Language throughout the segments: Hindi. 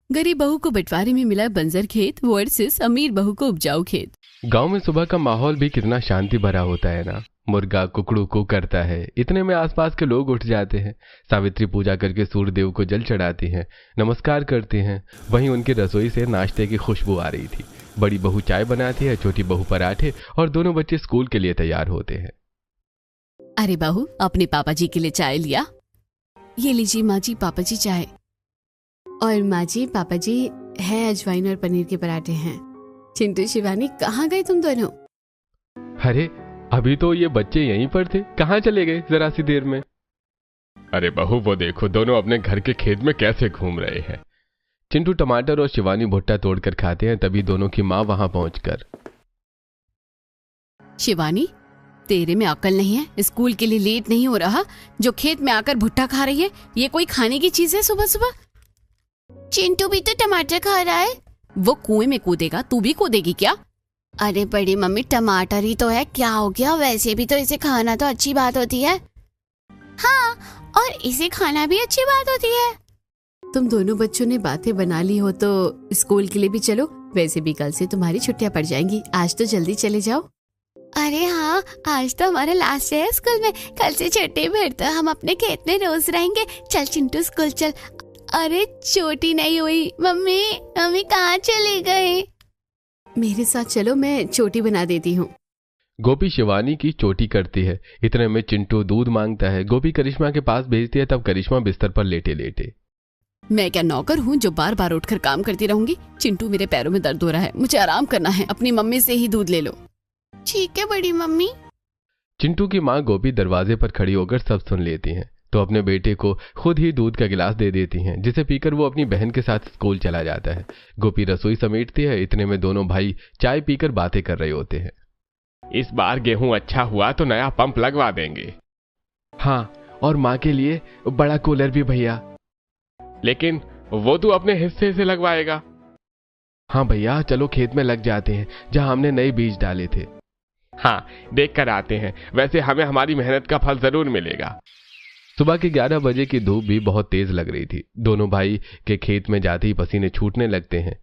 गरीब बहू को बंटवारे में मिला बंजर खेत वर्सेस अमीर बहू को उपजाऊ खेत। गांव में सुबह का माहौल भी कितना शांति भरा होता है ना। मुर्गा कुकड़ू को करता है, इतने में आसपास के लोग उठ जाते हैं। सावित्री पूजा करके सूर्य देव को जल चढ़ाती हैं, नमस्कार करती हैं। वहीं उनकी रसोई से नाश्ते की खुशबू आ रही थी। बड़ी बहू चाय बनाती है, छोटी बहू पराठे, और दोनों बच्चे स्कूल के लिए तैयार होते हैं। अरे बहू, अपने पापा जी के लिए चाय लिया? ये लीजिए माँ जी, पापा जी चाय। और माँ जी, पापा जी है अजवाइन और पनीर के पराठे हैं। चिंटू शिवानी, कहाँ गए तुम दोनों? अरे अभी तो ये बच्चे यहीं पर थे, कहाँ चले गए जरा सी देर में? अरे बहू, वो देखो दोनों अपने घर के खेत में कैसे घूम रहे हैं। चिंटू टमाटर और शिवानी भुट्टा तोड़कर खाते हैं, तभी दोनों की माँ वहां पहुंचकर, शिवानी तेरे में अकल नहीं है? स्कूल के लिए लेट नहीं हो रहा, जो खेत में आकर भुट्टा खा रही है? ये कोई खाने की चीज है सुबह सुबह? चिंटू भी तो टमाटर खा रहा है। वो कुएं में कूदेगा, तू भी कूदेगी क्या? अरे बड़ी मम्मी, टमाटर ही तो है, क्या हो गया? वैसे भी तो इसे खाना तो अच्छी बात होती है। हाँ, और इसे खाना भी अच्छी बात होती है। तुम दोनों बच्चों ने बातें बना ली हो तो स्कूल के लिए भी चलो। वैसे भी कल से तुम्हारी छुट्टियां पड़ जाएंगी, आज तो जल्दी चले जाओ। अरे हाँ, आज तो हमारा लास्ट है स्कूल में, कल से छुट्टी, फिर तो हम अपने खेत में रोज रहेंगे। चल चिंटू स्कूल चल। अरे छोटी नहीं हुई मम्मी, मम्मी कहाँ चले गए? मेरे साथ चलो, मैं चोटी बना देती हूँ। गोपी शिवानी की चोटी करती है। इतने में चिंटू दूध मांगता है। गोपी करिश्मा के पास भेजती है, तब करिश्मा बिस्तर पर लेटे लेटे, मैं क्या नौकर हूँ जो बार बार उठकर काम करती रहूंगी? चिंटू, मेरे पैरों में दर्द हो रहा है, मुझे आराम करना है, अपनी मम्मी से ही दूध ले लो। ठीक है बड़ी मम्मी। चिंटू की माँ गोपी दरवाजे पर खड़ी होकर सब सुन लेती हैं, तो अपने बेटे को खुद ही दूध का गिलास दे देती हैं, जिसे पीकर वो अपनी बहन के साथ स्कूल चला जाता है। गोपी रसोई समेटती है। इतने में दोनों भाई चाय पीकर बातें कर रहे होते हैं। इस बार गेहूं अच्छा हुआ तो नया पंप लगवा देंगे। हाँ, और माँ के लिए बड़ा कूलर भी भैया। लेकिन वो तू अपने हिस्से से लगवाएगा। हाँ भैया, चलो खेत में लग जाते हैं जहाँ हमने नए बीज डाले थे। हाँ, देख कर आते हैं, वैसे हमें हमारी मेहनत का फल जरूर मिलेगा। सुबह के 11 बजे की धूप भी बहुत तेज लग रही थी। दोनों भाई के खेत में जाते ही पसीने छूटने लगते हैं।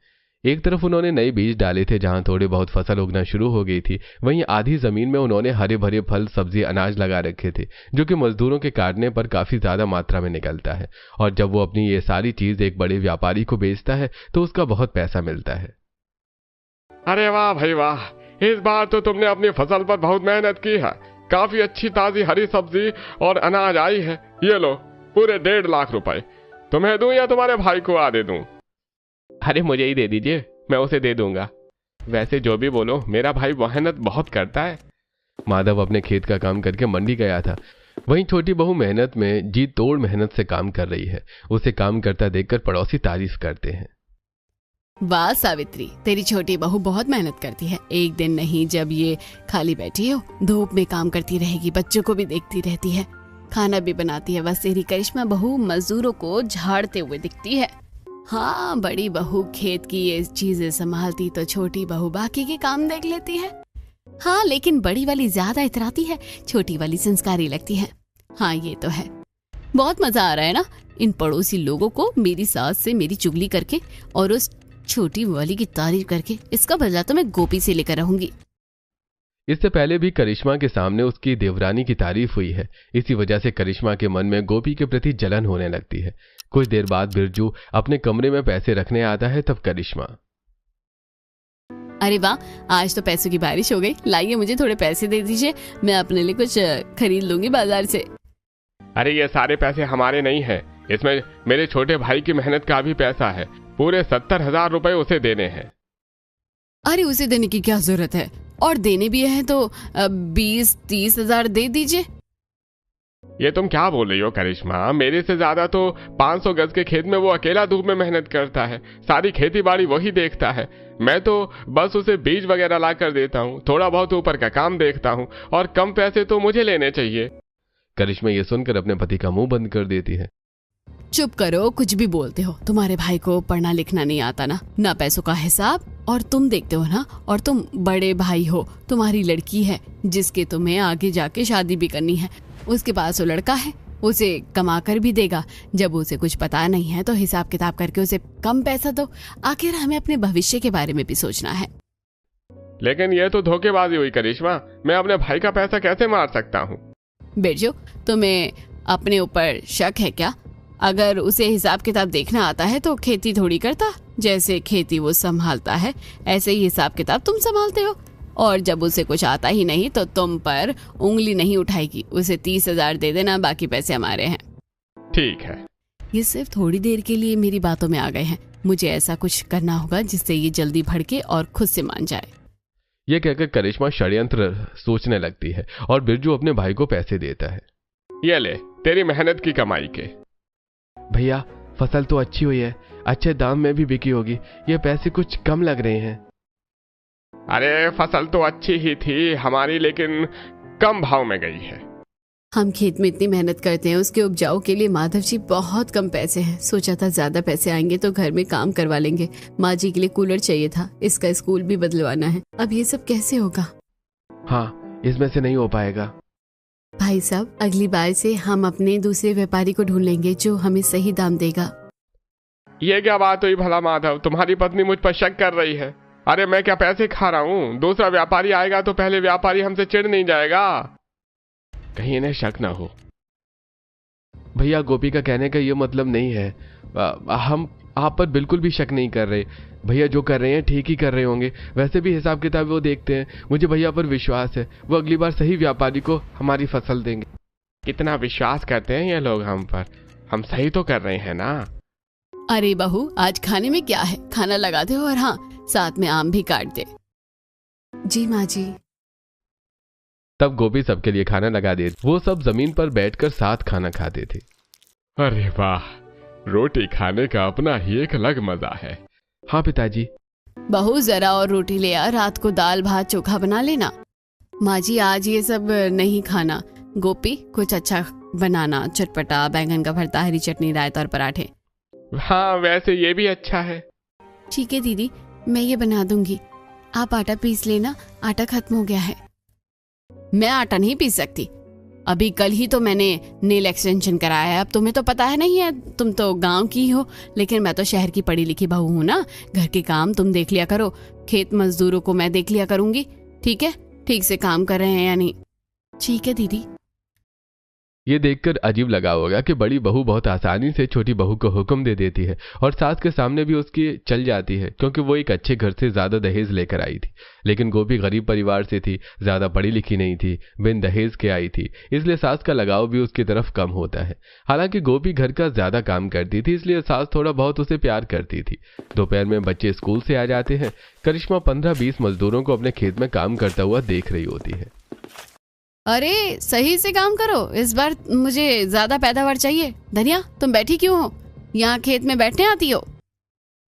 एक तरफ उन्होंने नए बीज डाले थे जहां थोड़े बहुत फसल उगना शुरू हो गई थी, वहीं आधी जमीन में उन्होंने हरे भरे फल, सब्जी, अनाज लगा रखे थे, जो कि मजदूरों के काटने पर काफी ज्यादा मात्रा में निकलता है। और जब वो अपनी ये सारी चीज एक बड़े व्यापारी को बेचता है तो उसका बहुत पैसा मिलता है। अरे वाह भाई वाह, इस बार तो तुमने अपनी फसल पर बहुत मेहनत की है। काफी अच्छी ताजी हरी सब्जी और अनाज आई है। ये लो, पूरे 1.5 लाख रुपए। तुम्हें दूं या तुम्हारे भाई को आधे दूं? अरे मुझे ही दे दीजिए, मैं उसे दे दूंगा। वैसे जो भी बोलो, मेरा भाई मेहनत बहुत करता है। माधव अपने खेत का काम करके मंडी गया था। वहीं छोटी बहू मेहनत में जी तोड़ मेहनत से काम कर रही है। उसे काम करता देखकर पड़ोसी तारीफ करते हैं। वाह सावित्री, तेरी छोटी बहू बहुत मेहनत करती है। एक दिन नहीं, जब ये खाली बैठी हो, धूप में काम करती रहेगी, बच्चों को भी देखती रहती है, खाना भी बनाती है। बस तेरी करिश्मा बहू मजदूरों को झाड़ते हुए दिखती है। हाँ, बड़ी बहू खेत की ये चीजें संभालती तो छोटी बहू बाकी के काम देख लेती है। हाँ, लेकिन बड़ी वाली ज्यादा इतराती है, छोटी वाली संस्कारी लगती है। हाँ, ये तो है। बहुत मजा आ रहा है ना इन पड़ोसी लोगों को मेरी सास से मेरी चुगली करके और उस छोटी वाली की तारीफ करके। इसका बदला तो मैं गोपी से लेकर रहूंगी। इससे पहले भी करिश्मा के सामने उसकी देवरानी की तारीफ हुई है। इसी वजह से करिश्मा के मन में गोपी के प्रति जलन होने लगती है। कुछ देर बाद बिरजू अपने कमरे में पैसे रखने आता है, तब करिश्मा, अरे वाह, आज तो पैसों की बारिश हो गई। लाइए, मुझे थोड़े पैसे दे दीजिए, मैं अपने लिए कुछ खरीद लूंगी बाजार से। अरे ये सारे पैसे हमारे नहीं है, इसमें मेरे छोटे भाई की मेहनत का भी पैसा है। पूरे 70,000 रुपए उसे देने हैं। अरे उसे देने की क्या जरूरत है, और देने भी है तो 20-30 हजार दे दीजिए। ये तुम क्या बोल रही हो करिश्मा? मेरे से ज्यादा तो 500 गज के खेत में वो अकेला धूप में मेहनत करता है। सारी खेती बाड़ी वही देखता है। मैं तो बस उसे बीज वगैरह ला कर देता हूँ, थोड़ा बहुत ऊपर का काम देखता हूँ, और कम पैसे तो मुझे लेने चाहिए। करिश्मा ये सुनकर अपने पति का मुंह बंद कर देती है। चुप करो, कुछ भी बोलते हो। तुम्हारे भाई को पढ़ना लिखना नहीं आता ना पैसों का हिसाब, और तुम देखते हो ना, और तुम बड़े भाई हो, तुम्हारी लड़की है जिसके तुम्हें आगे जाके शादी भी करनी है। उसके पास वो लड़का है, उसे कमा कर भी देगा। जब उसे कुछ पता नहीं है तो हिसाब किताब करके उसे कम पैसा दो। आखिर हमें अपने भविष्य के बारे में भी सोचना है। लेकिन ये तो धोखेबाजी हुई करिश्मा, मैं अपने भाई का पैसा कैसे मार सकता हूँ? बिरजू, तुम्हें अपने ऊपर शक है क्या? अगर उसे हिसाब किताब देखना आता है तो खेती थोड़ी करता। जैसे खेती वो संभालता है ऐसे ही हिसाब किताब तुम संभालते हो। और जब उसे कुछ आता ही नहीं तो तुम पर उंगली नहीं उठाएगी। उसे 30,000 दे देना, बाकी पैसे हमारे हैं। ठीक है। ये सिर्फ थोड़ी देर के लिए मेरी बातों में आ गए हैं। मुझे ऐसा कुछ करना होगा जिससे ये जल्दी भड़के और खुद से मान जाए। ये कहकर करिश्मा षड्यंत्र सोचने लगती है और बिरजू अपने भाई को पैसे देता है। ये ले, तेरी मेहनत की कमाई के। भैया, फसल तो अच्छी हुई है, अच्छे दाम में भी बिकी होगी। ये पैसे कुछ कम लग रहे हैं। अरे फसल तो अच्छी ही थी हमारी, लेकिन कम भाव में गई है। हम खेत में इतनी मेहनत करते हैं, उसके उपजाऊ के लिए माधव जी बहुत कम पैसे हैं। सोचा था ज्यादा पैसे आएंगे तो घर में काम करवा लेंगे। माँ जी के लिए कूलर चाहिए था, इसका स्कूल भी बदलवाना है। अब ये सब कैसे होगा? हाँ, इसमें से नहीं हो पाएगा। भाई साहब, अगली बार से हम अपने दूसरे व्यापारी को ढूंढ लेंगे जो हमें सही दाम देगा। ये क्या बात हुई भला माधव, तुम्हारी पत्नी मुझ पर शक कर रही है? अरे मैं क्या पैसे खा रहा हूँ? दूसरा व्यापारी आएगा तो पहले व्यापारी हमसे चिढ़ नहीं जाएगा? कहीं इन्हें शक ना हो। भैया, गोपी का कहने का ये मतलब नहीं है। हम आप पर बिल्कुल भी शक नहीं कर रहे। भैया जो कर रहे हैं ठीक ही कर रहे होंगे। वैसे भी हिसाब किताब वो देखते हैं। मुझे भैया पर विश्वास है, वो अगली बार सही व्यापारी को हमारी फसल देंगे। कितना विश्वास करते हैं ये लोग हम पर। हम सही तो कर रहे हैं ना? अरे बहू, आज खाने में क्या है? खाना लगा दे और हाँ, साथ में आम भी काट दे। जी माँ जी। तब गोपी सबके लिए खाना लगा दे। वो सब जमीन पर बैठकर साथ खाना खाते थे। अरे वाह, रोटी खाने का अपना ही एक अलग मजा है। हाँ पिताजी। बहू, जरा और रोटी ले आ, रात को दाल भात चोखा बना लेना। माँ जी, आज ये सब नहीं खाना। गोपी, कुछ अच्छा बनाना, चटपटा, बैंगन का भरता, हरी चटनी, रायता और पराठे। हाँ, वैसे ये भी अच्छा है। ठीक है दीदी, मैं ये बना दूंगी। आप आटा पीस लेना, आटा खत्म हो गया है। मैं आटा नहीं पीस सकती। अभी कल ही तो मैंने नेल एक्सटेंशन कराया है। अब तुम्हें तो पता है नहीं है, तुम तो गांव की हो, लेकिन मैं तो शहर की पढ़ी लिखी बहू हूँ ना। घर के काम तुम देख लिया करो, खेत मजदूरों को मैं देख लिया करूंगी। ठीक है? ठीक से काम कर रहे हैं या नहीं? ठीक है दीदी। ये देखकर अजीब लगा होगा कि बड़ी बहू बहुत आसानी से छोटी बहू को हुक्म दे देती है और सास के सामने भी उसकी चल जाती है, क्योंकि वो एक अच्छे घर से ज्यादा दहेज लेकर आई थी। लेकिन गोपी गरीब परिवार से थी, ज्यादा पढ़ी लिखी नहीं थी, बिन दहेज के आई थी, इसलिए सास का लगाव भी उसकी तरफ कम होता है। हालांकि गोपी घर का ज्यादा काम करती थी, इसलिए सास थोड़ा बहुत उसे प्यार करती थी। दोपहर में बच्चे स्कूल से आ जाते हैं। करिश्मा 15-20 मजदूरों को अपने खेत में काम करता हुआ देख रही होती है। अरे सही से काम करो, इस बार मुझे ज्यादा पैदावार चाहिए। धनिया, तुम बैठी क्यों हो? यहाँ खेत में बैठने आती हो?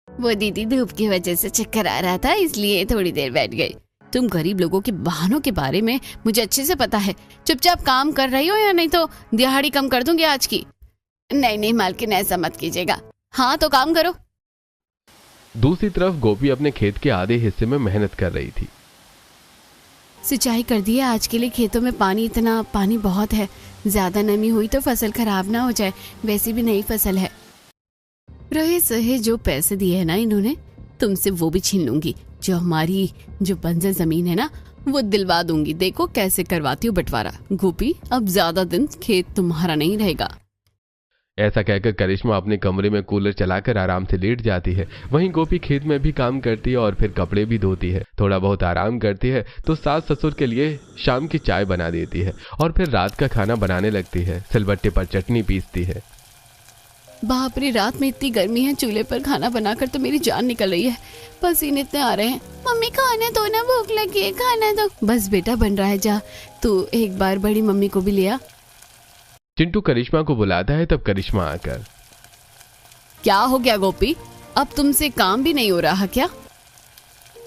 वो दीदी, धूप की वजह से चक्कर आ रहा था, इसलिए थोड़ी देर बैठ गई। तुम गरीब लोगों के बहानों के बारे में मुझे अच्छे से पता है। चुपचाप काम कर रही हो या नहीं तो दिहाड़ी कम कर दूंगी आज की। नहीं नहीं मालकिन, ऐसा मत कीजिएगा। हाँ तो काम करो। दूसरी तरफ गोपी अपने खेत के आधे हिस्से में मेहनत कर रही थी। सिंचाई कर दी है आज के लिए। खेतों में पानी बहुत है। ज्यादा नमी हुई तो फसल खराब ना हो जाए, वैसी भी नई फसल है। रहे सहे जो पैसे दिए है ना इन्होंने, तुमसे वो भी छीन लूंगी। जो हमारी जो बंजर जमीन है ना, वो दिलवा दूंगी। देखो कैसे करवाती हूँ बंटवारा। गोपी, अब ज्यादा दिन खेत तुम्हारा नहीं रहेगा। ऐसा कहकर करिश्मा अपने कमरे में कूलर चलाकर आराम से लेट जाती है। वहीं गोपी खेत में भी काम करती है और फिर कपड़े भी धोती है। थोड़ा बहुत आराम करती है तो सास ससुर के लिए शाम की चाय बना देती है और फिर रात का खाना बनाने लगती है। सिलबट्टे पर चटनी पीसती है। बाप रे, रात में इतनी गर्मी है, चूल्हे पर खाना बनाकर तो मेरी जान निकल रही है। पसीने इतने आ रहे हैं। मम्मी खाने दो ना, भूख लगी है, खाना दो। बस बेटा, बन रहा है, जा तू एक बार बड़ी मम्मी को भी ले आ। चिंटू करिश्मा को बुलाता है। तब करिश्मा आकर, क्या हो गया गोपी, अब तुमसे काम भी नहीं हो रहा क्या?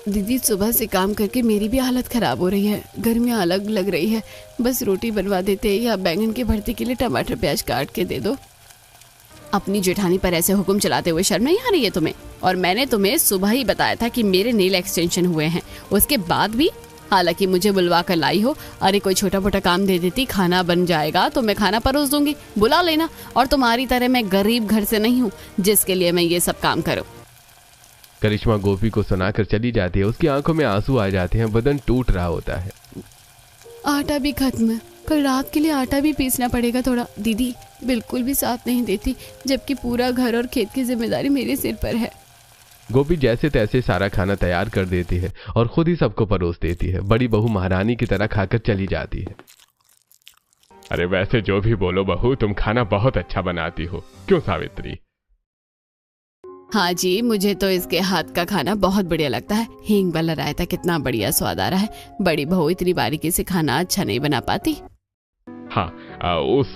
दीदी, सुबह से काम करके मेरी भी हालत खराब हो रही है। गर्मियाँ अलग लग रही है। बस रोटी बनवा देते या बैंगन के भरते के लिए टमाटर प्याज काट के दे दो। अपनी जेठानी पर ऐसे हुक्म चलाते हुए शर्म नहीं आ रही है तुम्हें? और मैंने तुम्हें सुबह ही बताया था कि मेरे नेल एक्सटेंशन हुए हैं, उसके बाद भी हालांकि मुझे बुलवा कर लाई हो। अरे कोई छोटा मोटा काम दे देती, खाना बन जाएगा तो मैं खाना परोस दूंगी, बुला लेना। और तुम्हारी तरह मैं गरीब घर से नहीं हूँ जिसके लिए मैं ये सब काम करूँ। करिश्मा गोपी को सुनाकर चली जाती है। उसकी आंखों में आंसू आ जाते हैं, बदन टूट रहा होता है। आटा भी खत्म है, कल रात के लिए आटा भी पीसना पड़ेगा थोड़ा। दीदी बिल्कुल भी साथ नहीं देती, जबकि पूरा घर और खेत की जिम्मेदारी मेरे सिर पर है। गोपी जैसे तैसे सारा खाना तैयार कर देती है और खुद ही सबको परोस देती है। बड़ी बहू महारानी की तरह खाकर चली जाती है। अरे वैसे जो भी बोलो बहू, तुम खाना बहुत अच्छा बनाती हो, क्यों सावित्री? हाँ जी, मुझे तो इसके हाथ का खाना बहुत बढ़िया लगता है। हींग वाला रायता कितना बढ़िया स्वाद आ रहा है। बड़ी बहू इतनी बारीकी से खाना अच्छा नहीं बना पाती। हाँ, उस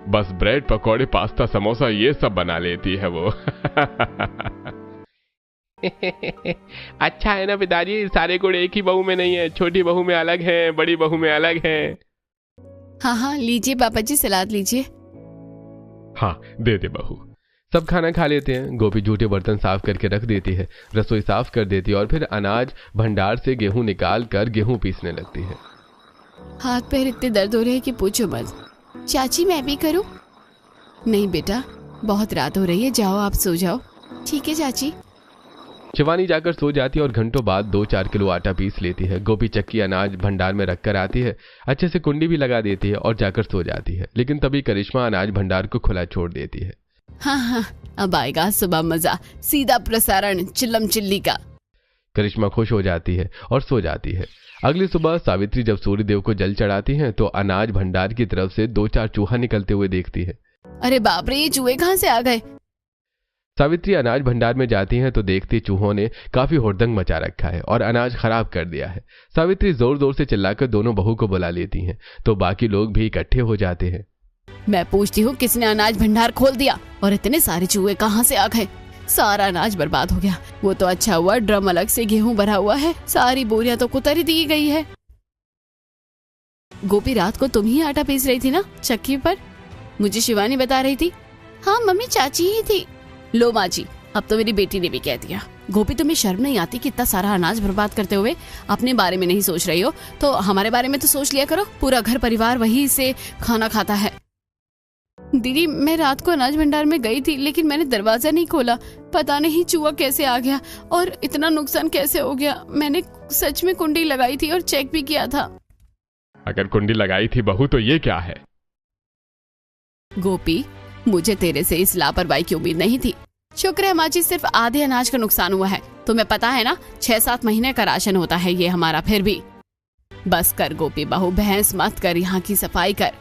बस ब्रेड पकौड़े पास्ता समोसा ये सब बना लेती है वो। अच्छा है ना पिताजी, सारे गुण एक ही बहू में नहीं है। छोटी बहू में अलग है, बड़ी बहू में अलग है। हाँ हाँ लीजिए पापा जी, सलाद लीजिए। हाँ दे दे बहू। सब खाना खा लेते हैं। गोपी जूठे बर्तन साफ करके रख देती है, रसोई साफ कर देती है और फिर अनाज भंडार से गेहूं निकाल कर गेहूं पीसने लगती है। हाथ पैर इतने दर्द हो रहे हैं कि पूछो मत। चाची मैं भी करूं? नहीं बेटा, बहुत रात हो रही है, जाओ आप सो जाओ। ठीक है चाची। शिवानी जाकर सो जाती है और घंटों बाद 2-4 किलो आटा पीस लेती है। गोपी चक्की अनाज भंडार में रखकर आती है, अच्छे से कुंडी भी लगा देती है और जाकर सो जाती है। लेकिन तभी करिश्मा अनाज भंडार को खुला छोड़ देती है। हाँ हाँ, अब आएगा सुबह मजा, सीधा प्रसारण चिल्लम चिल्ली का। करिश्मा खुश हो जाती है और सो जाती है। अगली सुबह सावित्री जब सूर्यदेव को जल चढ़ाती हैं तो अनाज भंडार की तरफ से 2-4 चूहा निकलते हुए देखती है। अरे बाप रे, ये चूहे कहाँ से आ गए? सावित्री अनाज भंडार में जाती हैं तो देखती चूहों ने काफी हुड़दंग मचा रखा है और अनाज खराब कर दिया है। सावित्री जोर जोर से चिल्लाकर दोनों बहू को बुला लेती हैं तो बाकी लोग भी इकट्ठे हो जाते हैं। मैं पूछती हूँ किसने अनाज भंडार खोल दिया और इतने सारे चूहे कहाँ से आ गए? सारा अनाज बर्बाद हो गया। वो तो अच्छा हुआ ड्रम अलग से गेहूं भरा हुआ है, सारी बोरियां तो कुतर ही दी गई है। गोपी रात को तुम ही आटा पीस रही थी ना चक्की पर? मुझे शिवानी बता रही थी। हाँ मम्मी, चाची ही थी। लो माँ जी, अब तो मेरी बेटी ने भी कह दिया। गोपी तुम्हें शर्म नहीं आती कि इतना सारा अनाज बर्बाद करते हुए अपने बारे में नहीं सोच रही हो तो हमारे बारे में तो सोच लिया करो। पूरा घर परिवार वही से खाना खाता है। दीदी मैं रात को अनाज भंडार में गई थी लेकिन मैंने दरवाजा नहीं खोला, पता नहीं चूहा कैसे आ गया और इतना नुकसान कैसे हो गया। मैंने सच में कुंडी लगाई थी और चेक भी किया था। अगर कुंडी लगाई थी बहू तो ये क्या है? गोपी, मुझे तेरे से इस लापरवाही की उम्मीद नहीं थी। शुक्र है माँ जी, सिर्फ आधे अनाज का नुकसान हुआ है। तुम्हें पता है ना 6-7 महीने का राशन होता है ये हमारा। फिर भी बस कर गोपी बहू, बहस मत कर, यहाँ की सफाई कर।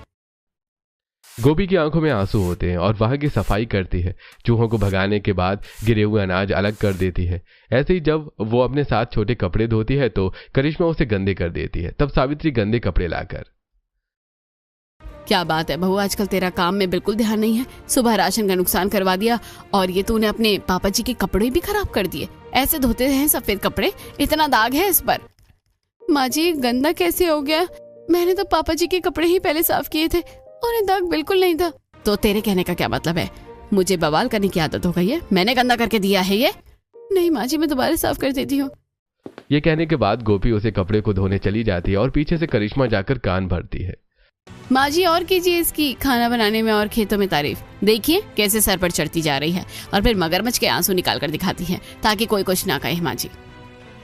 गोपी की आंखों में आंसू होते हैं और वहां की सफाई करती है। चूहों को भगाने के बाद गिरे हुए अनाज अलग कर देती है। ऐसे ही जब वो अपने साथ छोटे कपड़े धोती है तो करिश्मा उसे गंदे कर देती है। तब सावित्री गंदे कपड़े लाकर, क्या बात है बहू, आजकल तेरा काम में बिल्कुल ध्यान नहीं है। सुबह राशन का नुकसान करवा दिया और ये तूने अपने पापा जी के कपड़े भी खराब कर दिए। ऐसे धोते हैं सफेद कपड़े, इतना दाग है इस पर। माँ जी गंदा कैसे हो गया? मैंने तो पापा जी के कपड़े ही पहले साफ किए थे और ये दाग बिल्कुल नहीं था। तो तेरे कहने का क्या मतलब है? मुझे बवाल करने की आदत हो गई है, मैंने गंदा करके दिया है ये? नहीं माँ जी, मैं दोबारा साफ कर देती हूँ। ये कहने के बाद गोपी उसे कपड़े को धोने चली जाती है और पीछे से करिश्मा जाकर कान भरती है। माँ जी और कीजिए इसकी खाना बनाने में और खेतों में तारीफ। देखिए कैसे सर पर चढ़ती जा रही है और फिर मगरमच्छ के आंसू निकाल कर दिखाती है ताकि कोई कुछ ना कहे।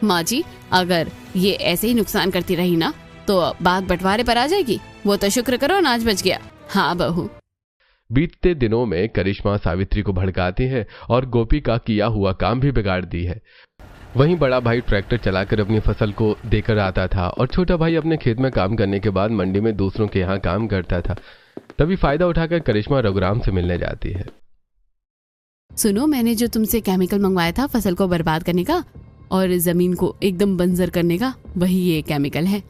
माँ जी अगर ये ऐसे ही नुकसान करती रही ना तो बात बंटवारे पर आ जाएगी। वो तो शुक्र करो अनाज बच गया। हाँ बहू। बीतते दिनों में करिश्मा सावित्री को भड़काती है और गोपी का किया हुआ काम भी बिगाड़ दी है। वहीं बड़ा भाई ट्रैक्टर चलाकर अपनी फसल को देकर आता था और छोटा भाई अपने खेत में काम करने के बाद मंडी में दूसरों के यहाँ काम करता था। तभी फायदा उठाकर करिश्मा रघुराम से मिलने जाती है। सुनो, मैंने जो तुमसे केमिकल मंगवाया था फसल को बर्बाद करने का और जमीन को एकदम बंजर करने का, वही ये केमिकल है।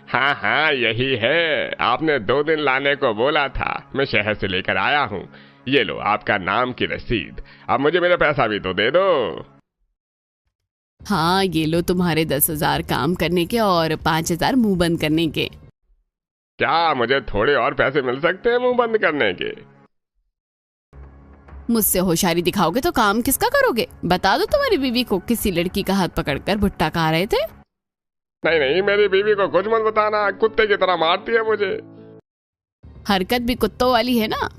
हाँ हाँ यही है, आपने 2 दिन लाने को बोला था, मैं शहर से लेकर आया हूँ। ये लो आपका नाम की रसीद, अब मुझे मेरा पैसा भी तो दे दो। हाँ ये लो तुम्हारे 10,000 काम करने के और 5,000 मुंह बंद करने के। क्या मुझे थोड़े और पैसे मिल सकते हैं मुंह बंद करने के? मुझसे होशियारी दिखाओगे तो काम किसका करोगे? बता दो तुम्हारी बीवी को किसी लड़की का हाथ पकड़कर भुट्टा खा रहे थे। नहीं नहीं, मेरी बीवी को कुछ मत बताना, कुत्ते की तरह मारती है मुझे। हरकत भी कुत्तों वाली है ना।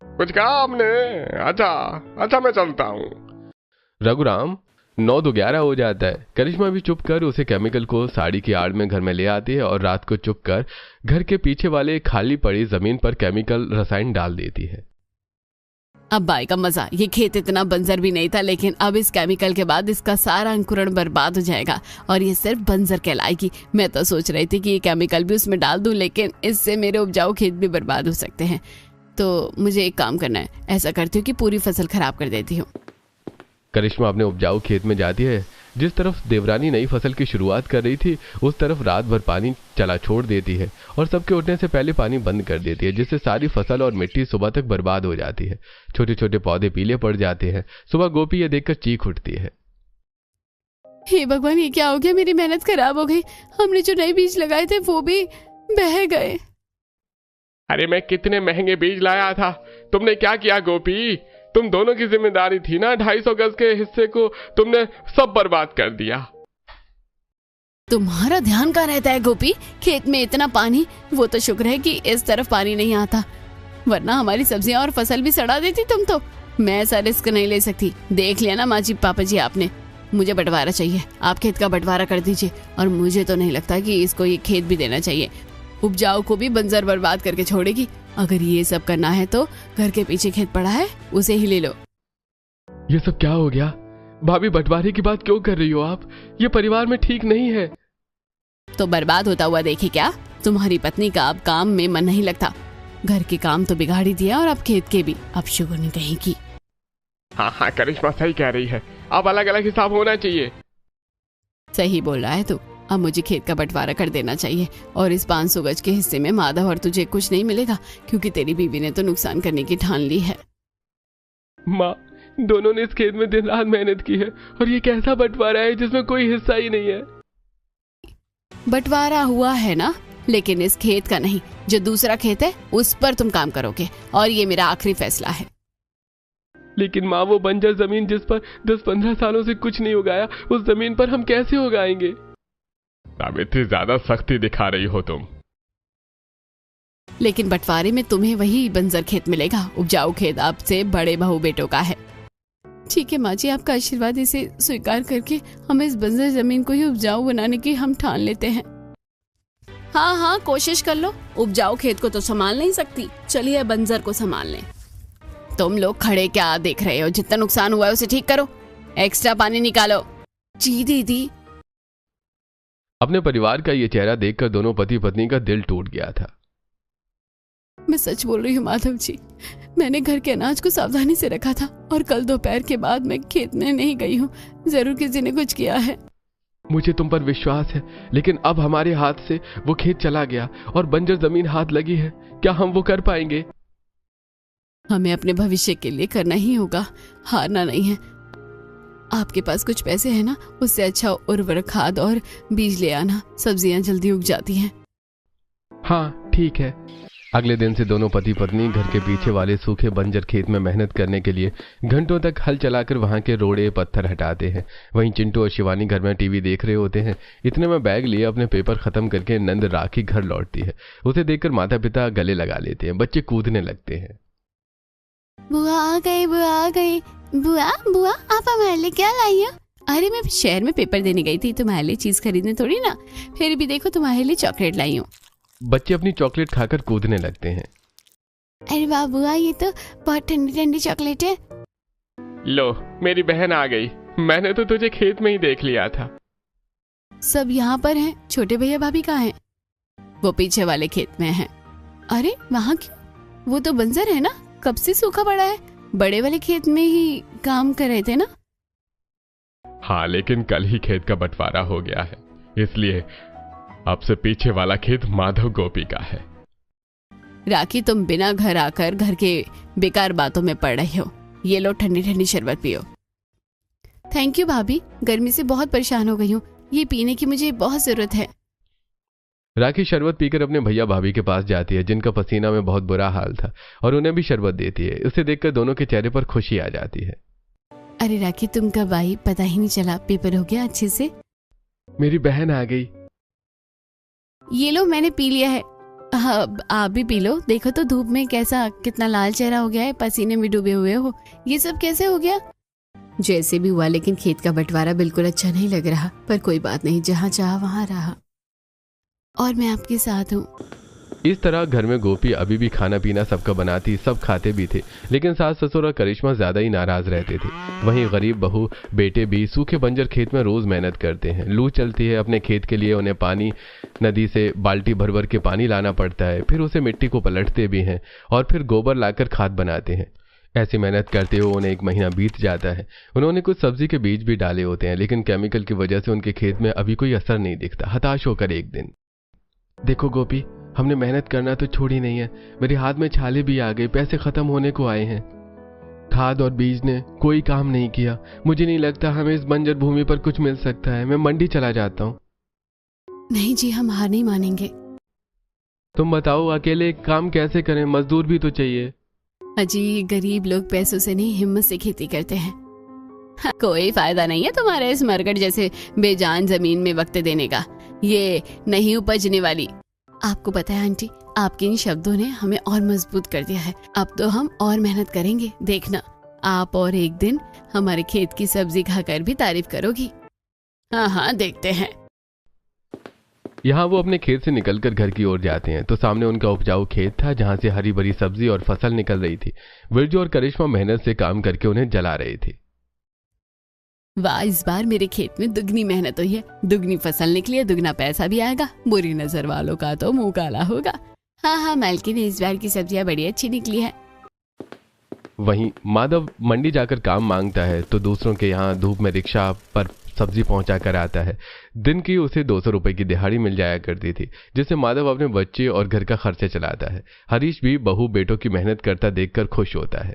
कुछ कहा आपने? अच्छा मैं चलता हूँ। रघुराम 9-11 हो जाता है। करिश्मा भी चुप कर उसे केमिकल को साड़ी की आड़ में घर में ले आती है और रात को चुप कर घर के पीछे वाले खाली पड़ी जमीन पर केमिकल रसायन डाल देती है। अब बाई का मजा, ये खेत इतना बंजर भी नहीं था, लेकिन अब इस केमिकल के बाद इसका सारा अंकुरण बर्बाद हो जाएगा और ये सिर्फ बंजर कहलाएगी। मैं तो सोच रही थी कि ये केमिकल भी उसमें डाल दूं, लेकिन इससे मेरे उपजाऊ खेत भी बर्बाद हो सकते हैं। तो मुझे एक काम करना है, ऐसा करती हूँ कि पूरी फसल खराब कर देती हूँ। करिश्मा अपने उपजाऊ खेत में जाती है। जिस तरफ देवरानी नई फसल की शुरुआत कर रही थी उस तरफ रात भर पानी चला छोड़ देती है और सबके उठने से पहले पानी बंद कर देती है, जिससे सारी फसल और मिट्टी सुबह तक बर्बाद हो जाती है। छोटे छोटे पौधे पीले पड़ जाते हैं। सुबह गोपी ये देखकर चीख उठती है, हे भगवान, ये क्या हो गया? मेरी मेहनत खराब हो गई। हमने जो नए बीज लगाए थे वो भी बह गए। अरे मैं कितने महंगे बीज लाया था, तुमने क्या किया गोपी? तुम दोनों की जिम्मेदारी थी ना। 250 गज के हिस्से को तुमने सब बर्बाद कर दिया। तुम्हारा ध्यान कहाँ रहता है गोपी? खेत में इतना पानी, वो तो शुक्र है कि इस तरफ पानी नहीं आता, वरना हमारी सब्जियां और फसल भी सड़ा देती तुम तो। मैं ऐसा रिस्क नहीं ले सकती। देख लिया ना माँ जी, पापा जी, आपने। मुझे बंटवारा चाहिए। आप खेत का बंटवारा कर दीजिए। और मुझे तो नहीं लगता कि इसको ये खेत भी देना चाहिए। उपजाऊ को भी बंजर बर्बाद करके छोड़ेगी। अगर ये सब करना है तो घर के पीछे खेत पड़ा है, उसे ही ले लो। ये सब क्या हो गया? भाभी, बंटवारे की बात क्यों कर रही हो आप? ये परिवार में ठीक नहीं है। तो बर्बाद होता हुआ देखी क्या? तुम्हारी पत्नी का अब काम में मन नहीं लगता। घर के काम तो बिगाड़ ही दिया और अब खेत के भी। अब शुगर नहीं कहेगी। हाँ, करिश्मा सही कह रही है। अब अलग अलग हिसाब होना चाहिए। सही बोल रहा है तू। अब मुझे खेत का बंटवारा कर देना चाहिए और इस 500 गज के हिस्से में माधव और तुझे कुछ नहीं मिलेगा, क्योंकि तेरी बीवी ने तो नुकसान करने की ठान ली है। माँ, दोनों ने इस खेत में दिन रात मेहनत की है और ये कैसा बंटवारा है जिसमें कोई हिस्सा ही नहीं है। बंटवारा हुआ है ना, लेकिन इस खेत का नहीं। जो दूसरा खेत है उस पर तुम काम करोगे और ये मेरा आखिरी फैसला है। लेकिन माँ, वो बंजर जमीन जिस पर 10-15 सालों से कुछ नहीं उगाया, उस जमीन पर हम कैसे उगाएंगे? अब इतनी ज्यादा सख्ती दिखा रही हो तुम। लेकिन बंटवारे में तुम्हें वही बंजर खेत मिलेगा। उपजाऊ खेत आपसे बड़े बहू बेटों का है। ठीक है माँ जी, आपका आशीर्वाद, इसे स्वीकार करके हम इस बंजर जमीन को ही उपजाऊ बनाने की हम ठान लेते हैं। हाँ, कोशिश कर लो। उपजाऊ खेत को तो संभाल नहीं सकती, चलिए बंजर को संभाल लें। तुम लोग खड़े क्या देख रहे हो? जितना नुकसान हुआ है उसे ठीक करो। एक्स्ट्रा पानी निकालो। जी दीदी। अपने परिवार का ये चेहरा देखकर दोनों पति पत्नी का दिल टूट गया था। मैं सच बोल रही हूँ माधव जी, मैंने घर के अनाज को सावधानी से रखा था और कल दोपहर के बाद मैं खेत में नहीं गई हूँ। जरूर किसी ने कुछ किया है। मुझे तुम पर विश्वास है, लेकिन अब हमारे हाथ से वो खेत चला गया और बंजर जमीन हाथ लगी है। क्या हम वो कर पाएंगे? हमें अपने भविष्य के लिए करना ही होगा, हारना नहीं है। आपके पास कुछ पैसे हैं ना, उससे अच्छा उर्वरक खाद और बीज ले आना। सब्जियां जल्दी उग जाती हैं। हाँ ठीक है। अगले दिन से दोनों पति पत्नी घर के पीछे वाले सूखे बंजर खेत में मेहनत करने के लिए घंटों तक हल चलाकर वहां के रोड़े पत्थर हटाते हैं। वहीं चिंटू और शिवानी घर में टीवी देख रहे होते हैं। इतने में बैग लिए अपने पेपर खत्म करके नंद राखी घर लौटती है। उसे देखकर माता पिता गले लगा लेते हैं। बच्चे कूदने लगते हैं। बुआ आ गई, बुआ आ गई। बुआ बुआ, आप हमारे लिए क्या लाई हो? अरे मैं शहर में पेपर देने गई थी, तुम्हारे लिए चीज खरीदने थोड़ी ना। फिर भी देखो, तुम्हारे लिए चॉकलेट लाई हूँ। बच्चे अपनी चॉकलेट खाकर कूदने लगते हैं। अरे वाह बुआ, ये तो बहुत ठंडी ठंडी चॉकलेट है। लो, मेरी बहन आ गई। मैंने तो तुझे खेत में ही देख लिया था। सब यहाँ पर हैं। छोटे भैया भाभी कहाँ हैं? वो पीछे वाले खेत में हैं। अरे वहाँ क्यों? वो तो बंजर है ना, कब से सूखा पड़ा है। बड़े वाले खेत में ही काम कर रहे थे ना। हाँ, लेकिन कल ही खेत का बंटवारा हो गया है, इसलिए अब से पीछे वाला खेत माधव गोपी का है। राखी, तुम बिना घर आकर घर के बेकार बातों में पड़ रहे हो। ये लो ठंडी ठंडी शरबत पियो। थैंक यू भाभी, गर्मी से बहुत परेशान हो गई हूँ। ये पीने की मुझे बहुत जरूरत है। राखी शरबत पीकर अपने भैया भाभी के पास जाती है जिनका पसीना में बहुत बुरा हाल था, और उन्हें भी शरबत देती है। उसे देखकर दोनों के चेहरे पर खुशी आ जाती है। अरे राखी, तुम कब आई? पता ही नहीं चला। पेपर हो गया अच्छे से? मेरी बहन आ गई। ये लो, मैंने पी लिया है। हाँ, आप भी पी लो। देखो तो धूप में कैसा कितना लाल चेहरा हो गया है, पसीने में डूबे हुए हो। ये सब कैसे हो गया? जैसे भी हुआ, लेकिन खेत का बंटवारा बिल्कुल अच्छा नहीं लग रहा। पर कोई बात नहीं, जहाँ चाहा वहाँ रहा, और मैं आपके साथ हूँ। इस तरह घर में गोपी अभी भी खाना पीना सबका बनाती, सब खाते भी थे, लेकिन सास ससुर और करिश्मा ज्यादा ही नाराज रहते थे। वहीं गरीब बहू बेटे भी सूखे बंजर खेत में रोज मेहनत करते हैं। लू चलती है, अपने खेत के लिए उन्हें पानी नदी से बाल्टी भर भर के पानी लाना पड़ता है। फिर उसे मिट्टी को पलटते भी हैं और फिर गोबर लाकर खाद बनाते हैं। ऐसी मेहनत करते हुए उन्हें 1 महीना बीत जाता है। उन्होंने कुछ सब्जी के बीज भी डाले होते हैं, लेकिन केमिकल की वजह से उनके खेत में अभी कोई असर नहीं दिखता। हताश होकर एक दिन, देखो गोपी, हमने मेहनत करना तो छोड़ी नहीं है, मेरे हाथ में छाले भी आ गए, पैसे खत्म होने को आए हैं। खाद और बीज ने कोई काम नहीं किया। मुझे नहीं लगता हमें इस बंजर भूमि पर कुछ मिल सकता है। मैं मंडी चला जाता हूँ। नहीं जी, हम हार नहीं मानेंगे। तुम बताओ, अकेले काम कैसे करें? मजदूर भी तो चाहिए। अजी, गरीब लोग पैसों से नहीं, हिम्मत से खेती करते हैं। कोई फायदा नहीं है तुम्हारे इस मरकट जैसे बेजान जमीन में वक्त देने का। ये नहीं उपजने वाली। आपको पता है आंटी, आपके इन शब्दों ने हमें और मजबूत कर दिया है। अब तो हम और मेहनत करेंगे, देखना आप। और एक दिन हमारे खेत की सब्जी खाकर भी तारीफ करोगी। हाँ हाँ, देखते हैं। यहाँ वो अपने खेत से निकलकर घर की ओर जाते हैं तो सामने उनका उपजाऊ खेत था, जहाँ से हरी भरी सब्जी और फसल निकल रही थी। विरजू और करिश्मा मेहनत से काम करके उन्हें जला रहे थे। वाह, इस बार मेरे खेत में दुगनी मेहनत हुई है, दुगनी फसल निकली है, दुगना पैसा भी आएगा। बुरी नजर वालों का तो मुंह काला होगा। हाँ हाँ मालकिन, इस बार की सब्जियां बड़ी अच्छी निकली है। वहीं माधव मंडी जाकर काम मांगता है तो दूसरों के यहाँ धूप में रिक्शा पर सब्जी पहुंचा कर आता है। दिन की उसे 200 रुपए की दिहाड़ी मिल जाया करती थी, जिससे माधव अपने बच्चे और घर का खर्चा चलाता है। हरीश भी बहू बेटों की मेहनत करता देखकर खुश होता है।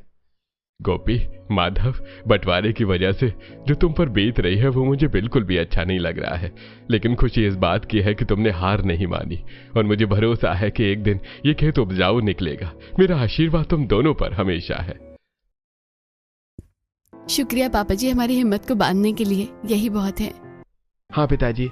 गोपी, माधव, बंटवारे की वजह से जो तुम पर बीत रही है वो मुझे बिल्कुल भी अच्छा नहीं लग रहा है, लेकिन खुशी इस बात की है कि तुमने हार नहीं मानी और मुझे भरोसा है कि एक दिन ये खेत उपजाऊ निकलेगा। मेरा आशीर्वाद तुम दोनों पर हमेशा है। शुक्रिया पापा जी, हमारी हिम्मत को बांधने के लिए, यही बहुत है। हाँ पिताजी।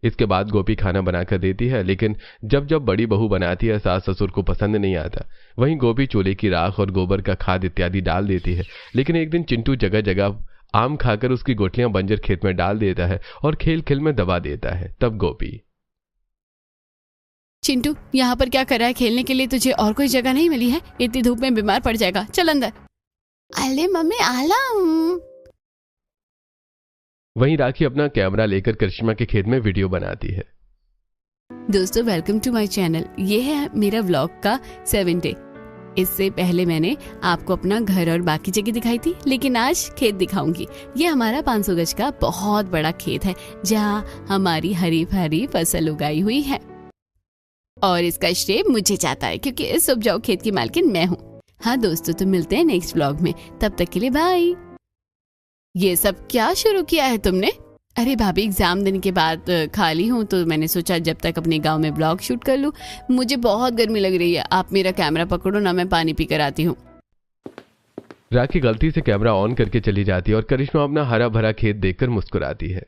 इसके बाद गोपी खाना बनाकर देती है, लेकिन जब जब बड़ी बहू बनाती है सास ससुर को पसंद नहीं आता। वहीं गोपी चूल्हे की राख और गोबर का खाद इत्यादि डाल देती है, लेकिन एक दिन चिंटू जगह जगह आम खाकर उसकी गोटलियां बंजर खेत में डाल देता है और खेल खेल में दबा देता है। तब गोपी, चिंटू यहाँ पर क्या कर रहा है? खेलने के लिए तुझे और कोई जगह नहीं मिली है? इतनी धूप में बीमार पड़ जाएगा, चल अंदर। अरे मम्मी, आला। वहीं राखी अपना कैमरा लेकर करिश्मा के खेत में वीडियो बनाती है। दोस्तों, वेलकम टू माय चैनल। ये है मेरा व्लॉग का 7th डे। इससे पहले मैंने आपको अपना घर और बाकी जगह दिखाई थी, लेकिन आज खेत दिखाऊंगी। ये हमारा 500 गज का बहुत बड़ा खेत है, जहाँ हमारी हरी भरी फसल उगाई हुई है, और इसका श्रेय मुझे जाता है क्योंकि इस उपजाऊ खेत की मालकिन मैं हूँ। हाँ दोस्तों, तो मिलते हैं नेक्स्ट व्लॉग में, तब तक के लिए बाय। ये सब क्या शुरू किया है तुमने? अरे भाभी, एग्जाम देने के बाद खाली हूँ तो मैंने सोचा जब तक अपने गांव में ब्लॉग शूट कर लूँ। मुझे बहुत गर्मी लग रही है, आप मेरा कैमरा पकड़ो ना, मैं पानी पी कर आती हूँ। राखी गलती से कैमरा ऑन करके चली जाती है और करिश्मा अपना हरा भरा खेत देखकर मुस्कुराती है।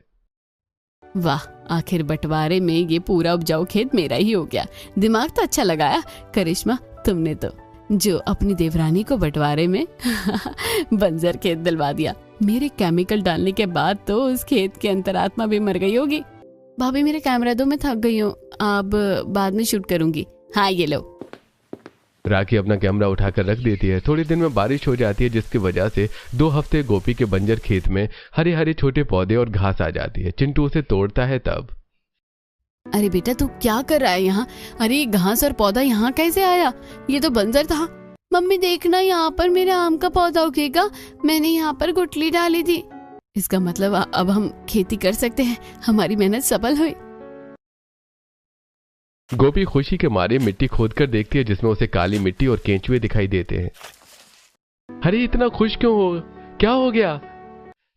वाह, आखिर बंटवारे में ये पूरा उपजाऊ खेत मेरा ही हो गया। दिमाग तो अच्छा लगाया करिश्मा तुमने तो, जो अपनी देवरानी को बंटवारे में बंजर खेत दिलवा दिया। मेरे केमिकल डालने के बाद तो उस खेत की अंतरात्मा भी मर गई होगी। भाभी, मेरा कैमरा दो, मैं थक गई हूँ, अब बाद में शूट करूंगी। हाँ ये लो। राखी अपना कैमरा उठाकर रख देती है। थोड़ी दिन में बारिश हो जाती है, जिसकी वजह से 2 हफ्ते गोपी के बंजर खेत में हरे हरे छोटे पौधे और घास आ जाती है। चिंटू उसे तोड़ता है। तब, अरे बेटा, तू क्या कर रहा है यहाँ? अरे घास और पौधा यहाँ कैसे आया? ये तो बंजर था। मम्मी देखना, यहाँ पर मेरा आम का पौधा उगेगा, मैंने यहाँ पर गुठली डाली थी। इसका मतलब अब हम खेती कर सकते हैं, हमारी मेहनत सफल हुई। गोपी खुशी के मारे मिट्टी खोदकर देखती है, जिसमें उसे काली मिट्टी और केंचुए दिखाई देते हैं। अरे इतना खुश क्यों हो? क्या हो गया?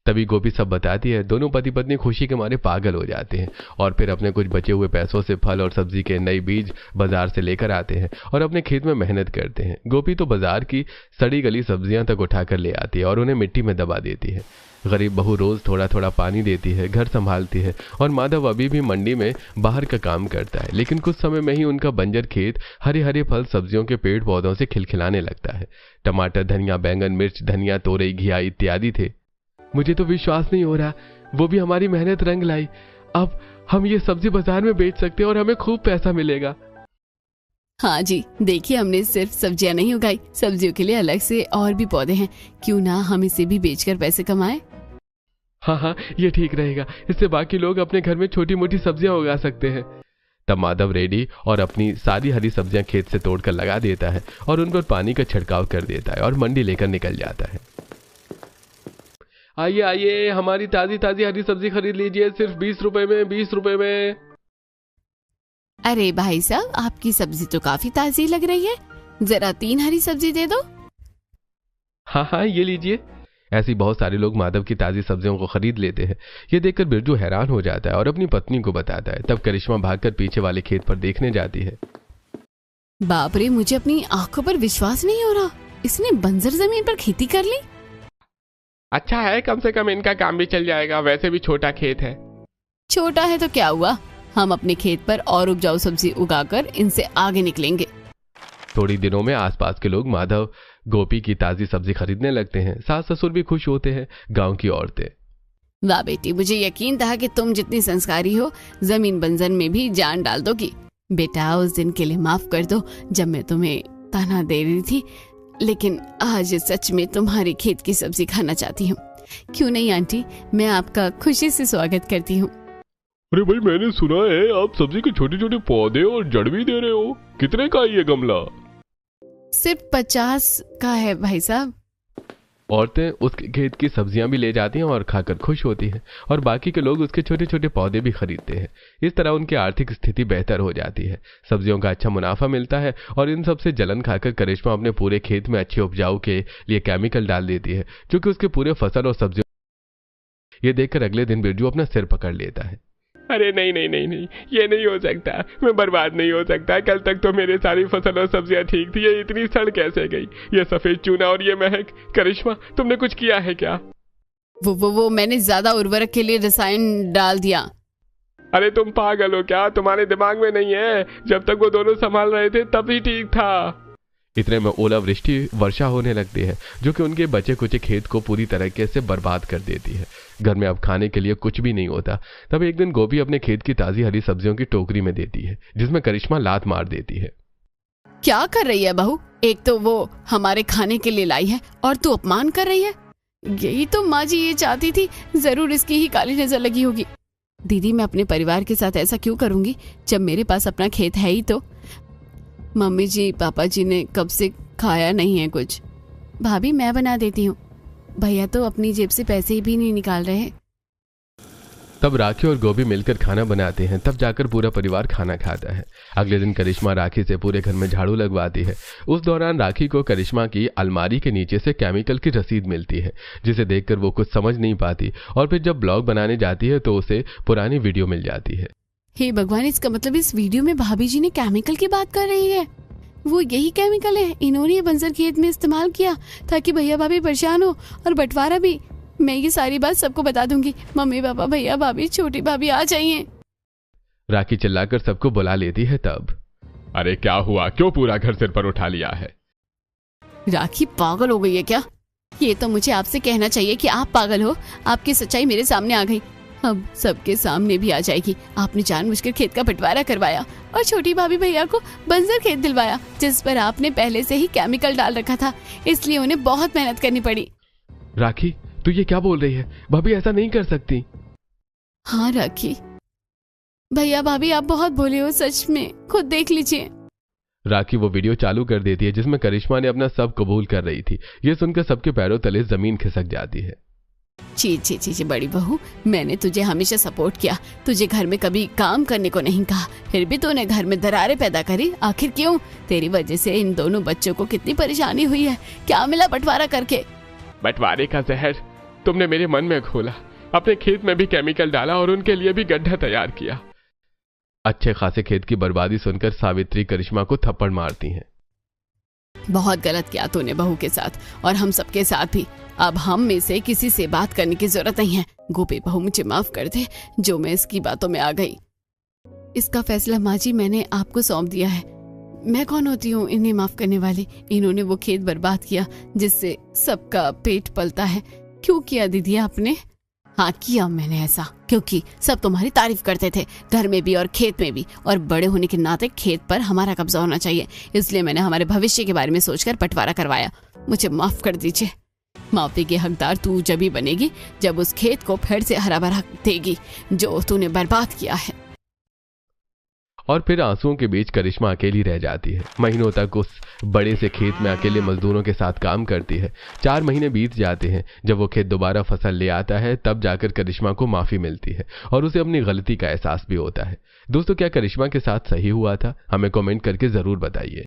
तभी गोपी सब बताती है। दोनों पति पत्नी खुशी के मारे पागल हो जाते हैं और फिर अपने कुछ बचे हुए पैसों से फल और सब्जी के नए बीज बाजार से लेकर आते हैं और अपने खेत में मेहनत करते हैं। गोपी तो बाजार की सड़ी गली सब्जियां तक उठाकर ले आती है और उन्हें मिट्टी में दबा देती है। गरीब बहू रोज थोड़ा थोड़ा पानी देती है, घर संभालती है और माधव अभी भी मंडी में बाहर का काम करता है। लेकिन कुछ समय में ही उनका बंजर खेत हरे हरे फल सब्जियों के पेड़ पौधों से खिलखिलाने लगता है। टमाटर, धनिया, बैंगन, मिर्च, धनिया, तोरई, घिया इत्यादि थे। मुझे तो विश्वास नहीं हो रहा, वो भी हमारी मेहनत रंग लाई। अब हम ये सब्जी बाजार में बेच सकते हैं और हमें खूब पैसा मिलेगा। हाँ जी, देखिए हमने सिर्फ सब्जियां नहीं उगाई, सब्जियों के लिए अलग से और भी पौधे हैं। क्यों ना हम इसे भी बेचकर पैसे कमाएं? हाँ, ये ठीक रहेगा। इससे बाकी लोग अपने घर में छोटी मोटी सब्जियां उगा सकते हैं। तब माधव रेडी और अपनी सारी हरी सब्जियां खेत से तोड़कर लगा देता है और उन पर पानी का छिड़काव कर देता है और मंडी लेकर निकल जाता है। आइए आइए, हमारी ताजी ताजी हरी सब्जी खरीद लीजिए, सिर्फ 20 रुपए में, 20 रुपए में। अरे भाई साहब, आपकी सब्जी तो काफी ताजी लग रही है, जरा 3 हरी सब्जी दे दो। हाँ, ये लीजिए। ऐसे बहुत सारे लोग माधव की ताजी सब्जियों को खरीद लेते हैं। ये देखकर बिरजू हैरान हो जाता है और अपनी पत्नी को बताता है। तब करिश्मा भागकर पीछे वाले खेत पर देखने जाती है। बाप रे, मुझे अपनी आंखों पर विश्वास नहीं हो रहा, इसने बंजर जमीन पर खेती कर ली। अच्छा है, कम से कम इनका काम भी चल जाएगा, वैसे भी छोटा खेत है। छोटा है तो क्या हुआ, हम अपने खेत पर और उपजाऊ सब्जी उगाकर इनसे आगे निकलेंगे। थोड़ी दिनों में आसपास के लोग माधव गोपी की ताजी सब्जी खरीदने लगते हैं। सास ससुर भी खुश होते हैं, गांव की औरतें। वाह बेटी, मुझे यकीन था कि तुम जितनी संस्कारी हो जमीन बंजर में भी जान डाल दोगी। बेटा, उस दिन के लिए माफ कर दो जब मैं तुम्हें ताना दे रही थी, लेकिन आज सच में तुम्हारी खेत की सब्जी खाना चाहती हूँ। क्यों नहीं आंटी, मैं आपका खुशी से स्वागत करती हूँ। अरे भाई, मैंने सुना है आप सब्जी के छोटे छोटे पौधे और जड़ भी दे रहे हो। कितने का ये गमला? सिर्फ 50 का है भाई साहब। औरतें उसके खेत की सब्जियां भी ले जाती हैं और खाकर खुश होती हैं और बाकी के लोग उसके छोटे छोटे पौधे भी खरीदते हैं। इस तरह उनकी आर्थिक स्थिति बेहतर हो जाती है, सब्जियों का अच्छा मुनाफा मिलता है और इन सब से जलन खाकर करिश्मा अपने पूरे खेत में अच्छे उपजाऊ के लिए केमिकल डाल देती है, जो कि उसके पूरे फसल और सब्जियों। ये देखकर अगले दिन बिरजू अपना सिर पकड़ लेता है। अरे नहीं, ये नहीं हो सकता, मैं बर्बाद नहीं हो सकता। कल तक तो मेरी सारी फसल और सब्जियां ठीक थी, ये इतनी सड़ कैसे गई? ये सफेद चूना और ये महक। करिश्मा, तुमने कुछ किया है क्या? वो मैंने ज्यादा उर्वरक के लिए रसायन डाल दिया। अरे तुम पागल हो क्या? तुम्हारे दिमाग में नहीं है? जब तक वो दोनों संभाल रहे थे तब ही ठीक था। इतने में ओलावृष्टि वर्षा होने लगती है, जो कि उनके बचे कुचे खेत को पूरी तरीके से बर्बाद कर देती है। घर में अब खाने के लिए कुछ भी नहीं होता। तब एक दिन गोपी अपने खेत की ताजी हरी सब्जियों की टोकरी में देती है, जिसमें करिश्मा लात मार देती है। क्या कर रही है बहू? एक तो वो हमारे खाने के लिए लाई है और तू अपमान कर रही है। यही तो माँ जी ये चाहती थी, जरूर इसकी ही काली नजर लगी होगी। दीदी, मैं अपने परिवार के साथ ऐसा क्यों करूंगी जब मेरे पास अपना खेत है ही तो। मम्मी जी, पापा जी ने कब से खाया नहीं है कुछ। भाभी, मैं बना देती हूँ। भैया तो अपनी जेब से पैसे भी नहीं निकाल रहे। तब राखी और गोभी मिलकर खाना बनाते हैं। तब जाकर पूरा परिवार खाना खाता है। अगले दिन करिश्मा राखी से पूरे घर में झाड़ू लगवाती है। उस दौरान राखी को करिश्मा की अलमारी के नीचे से केमिकल की रसीद मिलती है, जिसे देखकर वो कुछ समझ नहीं पाती और फिर जब ब्लॉग बनाने जाती है तो उसे पुरानी वीडियो मिल जाती है। हे भगवान, इसका मतलब इस वीडियो में भाभी जी ने केमिकल की बात कर रही है। वो यही केमिकल है इन्होंने ये बंजर खेत में इस्तेमाल किया ताकि भैया भाभी परेशान हो और बंटवारा भी। मैं ये सारी बात सबको बता दूंगी। मम्मी पापा, भैया भाभी, छोटी भाभी आ जाइए। राखी चिल्लाकर सबको बुला लेती है। तब अरे क्या हुआ? क्यों पूरा घर सिर पर उठा लिया है? राखी पागल हो गई है क्या? ये तो मुझे आपसे कहना चाहिए कि आप पागल हो। आपकी सच्चाई मेरे सामने आ गई, अब सबके सामने भी आ जाएगी। आपने जानबूझकर खेत का बंटवारा करवाया और छोटी भाभी भैया को बंजर खेत दिलवाया, जिस पर आपने पहले से ही केमिकल डाल रखा था, इसलिए उन्हें बहुत मेहनत करनी पड़ी। राखी, तू ये क्या बोल रही है? भाभी ऐसा नहीं कर सकती। हाँ राखी, भैया भाभी आप बहुत भोले हो, सच में, खुद देख लीजिए। राखी वो वीडियो चालू कर देती है जिसमें करिश्मा ने अपना सब कबूल कर रही थी। ये सुनकर सबके पैरों तले जमीन खिसक जाती है। ची बड़ी बहू, मैंने तुझे हमेशा सपोर्ट किया, तुझे घर में कभी काम करने को नहीं कहा, फिर भी तूने घर में दरारें पैदा करी। आखिर क्यों? तेरी वजह से इन दोनों बच्चों को कितनी परेशानी हुई है। क्या मिला बंटवारा करके? बंटवारे का जहर तुमने मेरे मन में घोला, अपने खेत में भी केमिकल डाला और उनके लिए भी गड्ढा तैयार किया। अच्छे खासे खेत की बर्बादी सुनकर सावित्री करिश्मा को थप्पड़ मारती हैं। बहुत गलत किया तूने बहू के साथ और हम सबके साथ भी। अब हम में से किसी से बात करने की जरूरत नहीं है। गोपी बहू मुझे माफ कर दे जो मैं इसकी बातों में आ गई। इसका फैसला माँ जी मैंने आपको सौंप दिया है। मैं कौन होती हूँ इन्हें माफ करने वाली। इन्होंने वो खेत बर्बाद किया जिससे सबका पेट पलता है। क्यों किया दीदी आपने? हाँ किया मैंने ऐसा क्योंकि सब तुम्हारी तारीफ करते थे, घर में भी और खेत में भी, और बड़े होने के नाते खेत पर हमारा कब्जा होना चाहिए। इसलिए मैंने हमारे भविष्य के बारे में सोचकर बंटवारा करवाया। मुझे माफ कर दीजिए। माफी के हकदार तू जब ही बनेगी जब उस खेत को फिर से हरा भरा देगी जो तूने बर्बाद किया है। और फिर आंसुओं के बीच करिश्मा अकेली रह जाती है। महीनों तक उस बड़े से खेत में अकेले मजदूरों के साथ काम करती है। 4 महीने बीत जाते हैं। जब वो खेत दोबारा फसल ले आता है तब जाकर करिश्मा को माफी मिलती है और उसे अपनी गलती का एहसास भी होता है। दोस्तों, क्या करिश्मा के साथ सही हुआ था? हमें कमेंट करके जरूर बताइए।